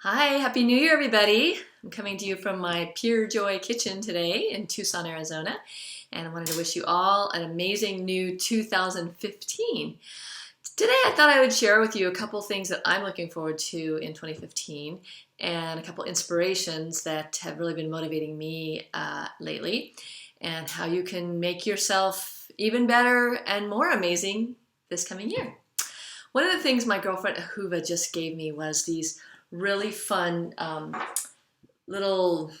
Hi, Happy New Year, everybody. I'm coming to you from my Pure Joy kitchen today in Tucson, Arizona, and I wanted to wish you all an amazing new 2015. Today, I thought I would share with you a couple things that I'm looking forward to in 2015 and a couple inspirations that have really been motivating me lately, and how you can make yourself even better and more amazing this coming year. One of the things my girlfriend Ahuva just gave me was these really fun little,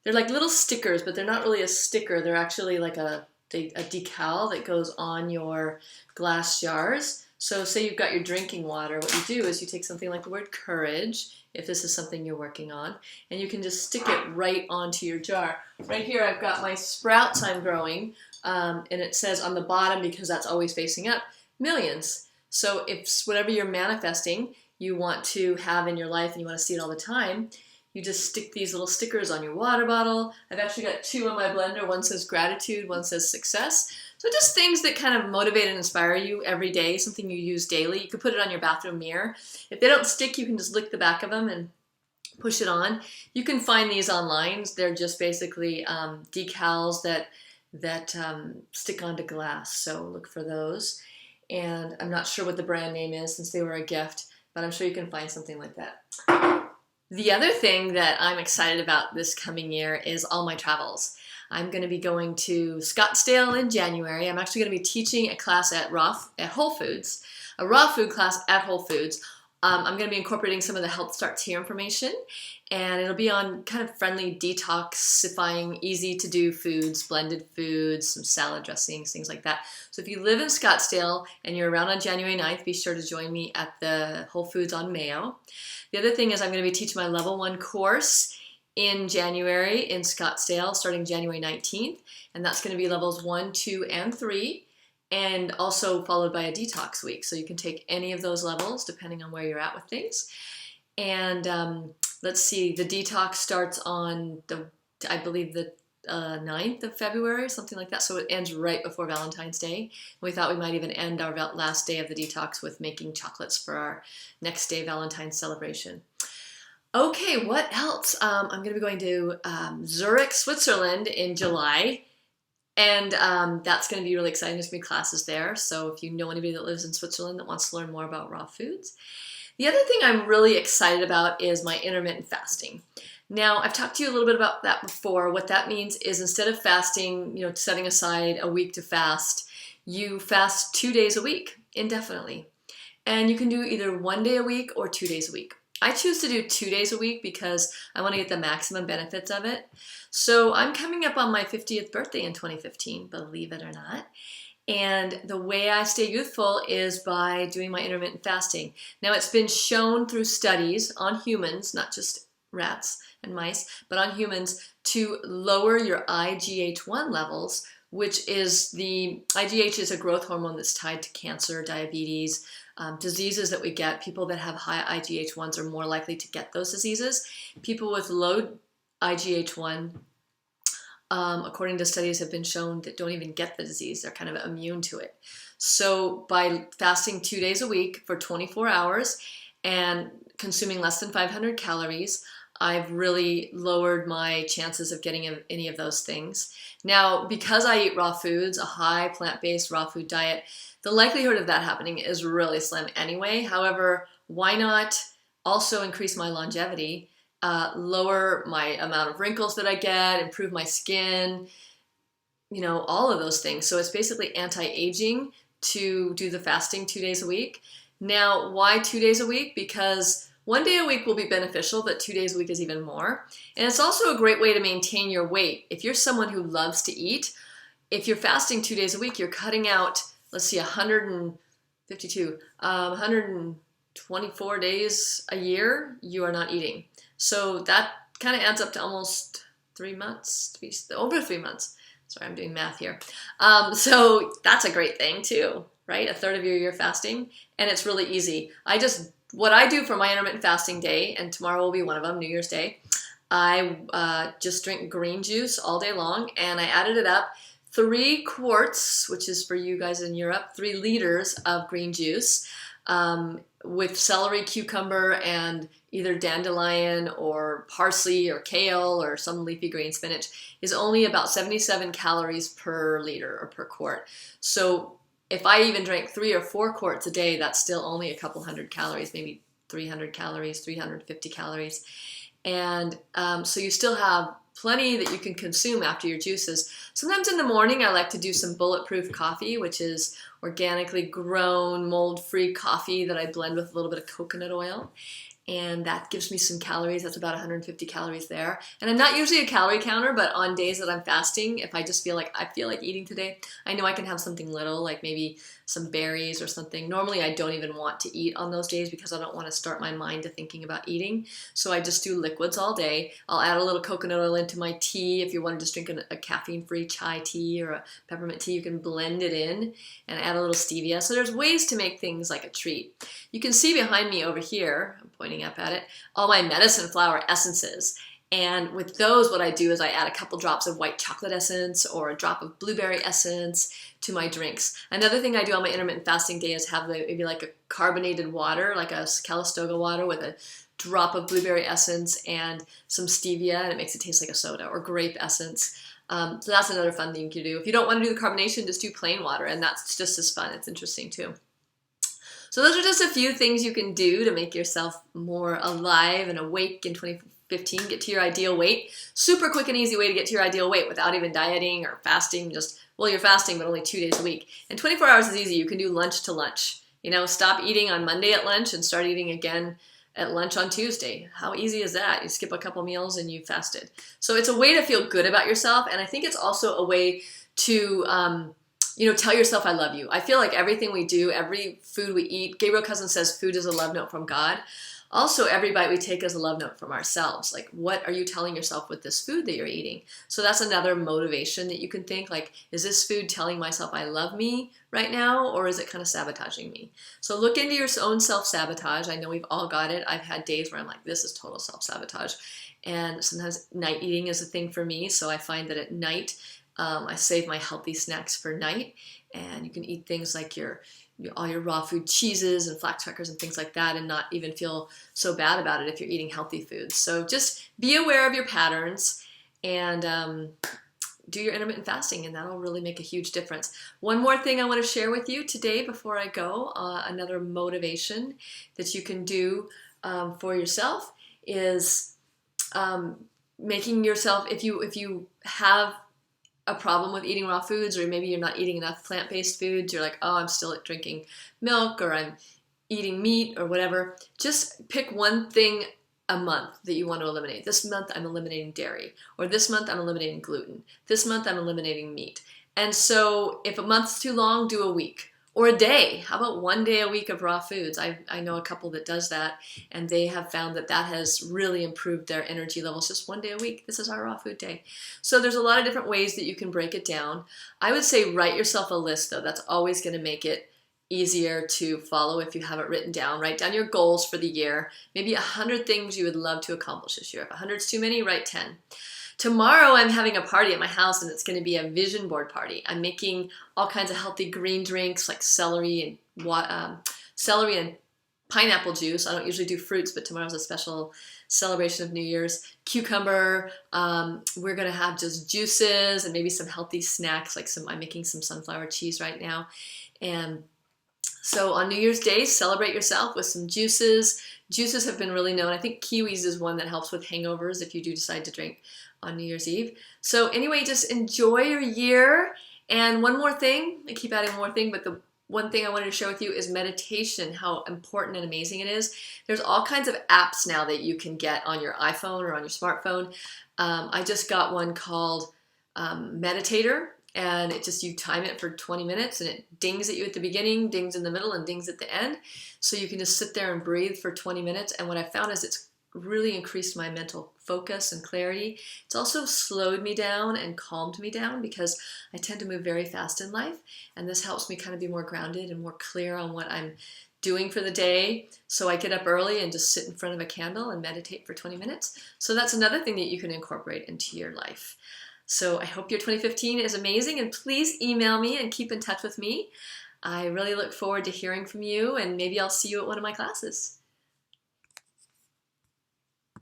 they're like little stickers, but they're not really a sticker. They're actually like a decal that goes on your glass jars. So say you've got your drinking water, what you do is you take something like the word courage, if this is something you're working on, and you can just stick it right onto your jar. Right here I've got my sprouts I'm growing, and it says on the bottom, because that's always facing up, millions. So if whatever you're manifesting you want to have in your life and you want to see it all the time, you just stick these little stickers on your water bottle. I've actually got two on my blender. One says gratitude, one says success. So just things that kind of motivate and inspire you every day, something you use daily. You could put it on your bathroom mirror. If they don't stick, you can just lick the back of them and push it on. You can find these online. They're just basically decals that stick onto glass. So look for those. And I'm not sure what the brand name is since they were a gift, but I'm sure you can find something like that. The other thing that I'm excited about this coming year is all my travels. I'm going to be going to Scottsdale in January. I'm actually going to be teaching a class at Whole Foods, a raw food class at Whole Foods. I'm going to be incorporating some of the Health Starts Here information, and it'll be on kind of friendly, detoxifying, easy to do foods, blended foods, some salad dressings, things like that. So if you live in Scottsdale and you're around on January 9th, be sure to join me at the Whole Foods on Mayo. The other thing is I'm going to be teaching my level 1 course in January in Scottsdale starting January 19th, and that's going to be levels 1, 2, and 3. And also followed by a detox week. So you can take any of those levels depending on where you're at with things. And let's see, the detox starts on I believe the 9th of February, something like that. So it ends right before Valentine's Day. We thought we might even end our last day of the detox with making chocolates for our next day Valentine's celebration. Okay, what else? I'm going to be going to Zurich, Switzerland in July. And that's going to be really exciting. There's going to be classes there. So if you know anybody that lives in Switzerland that wants to learn more about raw foods. The other thing I'm really excited about is my intermittent fasting. Now, I've talked to you a little bit about that before. What that means is instead of fasting, setting aside a week to fast, you fast 2 days a week indefinitely. And you can do either 1 day a week or 2 days a week. I choose to do 2 days a week because I want to get the maximum benefits of it. So I'm coming up on my 50th birthday in 2015, believe it or not. And the way I stay youthful is by doing my intermittent fasting. Now, it's been shown through studies on humans, not just rats and mice, but on humans, to lower your IGH-1 levels, which is IGH is a growth hormone that's tied to cancer, diabetes, diseases that we get. People that have high IGH-1s are more likely to get those diseases. People with low IGH-1, according to studies, have been shown that don't even get the disease. They're kind of immune to it. So by fasting 2 days a week for 24 hours and consuming less than 500 calories, I've really lowered my chances of getting any of those things. Now, because I eat raw foods, a high plant-based raw food diet, the likelihood of that happening is really slim anyway. However, why not also increase my longevity, lower my amount of wrinkles that I get, improve my skin, all of those things. So it's basically anti-aging to do the fasting 2 days a week. Now, why 2 days a week? Because 1 day a week will be beneficial, but 2 days a week is even more. And it's also a great way to maintain your weight. If you're someone who loves to eat, if you're fasting 2 days a week, you're cutting out, let's see, 124 days a year you are not eating. So that kind of adds up to almost 3 months, over 3 months. Sorry, I'm doing math here. So that's a great thing too, right? A third of your year fasting, and it's really easy. What I do for my intermittent fasting day, and tomorrow will be one of them, New Year's Day, I just drink green juice all day long, and I added it up. 3 quarts, which is for you guys in Europe, 3 liters of green juice with celery, cucumber, and either dandelion or parsley or kale or some leafy green spinach is only about 77 calories per liter or per quart. So if I even drank 3 or 4 quarts a day, that's still only a couple hundred calories, maybe 300 calories, 350 calories. And so you still have plenty that you can consume after your juices. Sometimes in the morning I like to do some bulletproof coffee, which is organically grown, mold-free coffee that I blend with a little bit of coconut oil. And that gives me some calories. That's about 150 calories there. And I'm not usually a calorie counter, but on days that I'm fasting, if I just feel like eating today, I know I can have something little, like maybe some berries or something. Normally I don't even want to eat on those days because I don't want to start my mind to thinking about eating. So I just do liquids all day. I'll add a little coconut oil into my tea. If you want to just drink a caffeine-free chai tea or a peppermint tea, you can blend it in and add a little stevia. So there's ways to make things like a treat. You can see behind me over here, I'm pointing up at it, all my medicine flower essences. And with those, what I do is I add a couple drops of white chocolate essence or a drop of blueberry essence to my drinks. Another thing I do on my intermittent fasting day is have maybe like a carbonated water, like a Calistoga water with a drop of blueberry essence and some stevia, and it makes it taste like a soda, or grape essence. So that's another fun thing you can do. If you don't want to do the carbonation, just do plain water, and that's just as fun. It's interesting too. So those are just a few things you can do to make yourself more alive and awake in 2015. Get to your ideal weight. Super quick and easy way to get to your ideal weight without even dieting or fasting. Well, you're fasting, but only 2 days a week. And 24 hours is easy. You can do lunch to lunch. You know, stop eating on Monday at lunch and start eating again at lunch on Tuesday. How easy is that? You skip a couple meals and you fasted. So it's a way to feel good about yourself. And I think it's also a way to tell yourself I love you. I feel like everything we do, every food we eat, Gabriel Cousins says food is a love note from God. Also, every bite we take is a love note from ourselves. Like, what are you telling yourself with this food that you're eating? So that's another motivation that you can think, like, is this food telling myself I love me right now, or is it kind of sabotaging me? So look into your own self-sabotage. I know we've all got it. I've had days where I'm like, this is total self-sabotage. And sometimes night eating is a thing for me. So I find that at night, I save my healthy snacks for night, and you can eat things like all your raw food cheeses and flax crackers and things like that and not even feel so bad about it if you're eating healthy foods. So just be aware of your patterns and do your intermittent fasting, and that'll really make a huge difference. One more thing I want to share with you today before I go, another motivation that you can do for yourself is making yourself, if you have a problem with eating raw foods, or maybe you're not eating enough plant-based foods, you're like, oh, I'm still drinking milk, or I'm eating meat, or whatever, just pick one thing a month that you want to eliminate. This month I'm eliminating dairy, or this month I'm eliminating gluten, this month I'm eliminating meat. And so if a month's too long, do a week or a day. How about 1 day a week of raw foods? I know a couple that does that, and they have found that has really improved their energy levels. Just 1 day a week. This is our raw food day. So there's a lot of different ways that you can break it down. I would say write yourself a list, though. That's always going to make it easier to follow if you have it written down. Write down your goals for the year. Maybe 100 things you would love to accomplish this year. If 100's too many, write 10. Tomorrow I'm having a party at my house, and it's going to be a vision board party. I'm making all kinds of healthy green drinks like celery and pineapple juice. I don't usually do fruits, but tomorrow's a special celebration of New Year's. Cucumber. We're going to have just juices and maybe some healthy snacks, like I'm making some sunflower cheese right now. And so on New Year's Day, celebrate yourself with some juices. Juices have been really known. I think kiwis is one that helps with hangovers if you do decide to drink on New Year's Eve. So anyway, just enjoy your year. And one more thing, I keep adding one more thing, but the one thing I wanted to share with you is meditation, how important and amazing it is. There's all kinds of apps now that you can get on your iPhone or on your smartphone. I just got one called Meditator, and you time it for 20 minutes, and it dings at you at the beginning, dings in the middle, and dings at the end. So you can just sit there and breathe for 20 minutes. And what I found is it's really increased my mental focus and clarity. It's also slowed me down and calmed me down because I tend to move very fast in life, and this helps me kind of be more grounded and more clear on what I'm doing for the day. So I get up early and just sit in front of a candle and meditate for 20 minutes. So that's another thing that you can incorporate into your life. So I hope your 2015 is amazing, and please email me and keep in touch with me. I really look forward to hearing from you, and maybe I'll see you at one of my classes.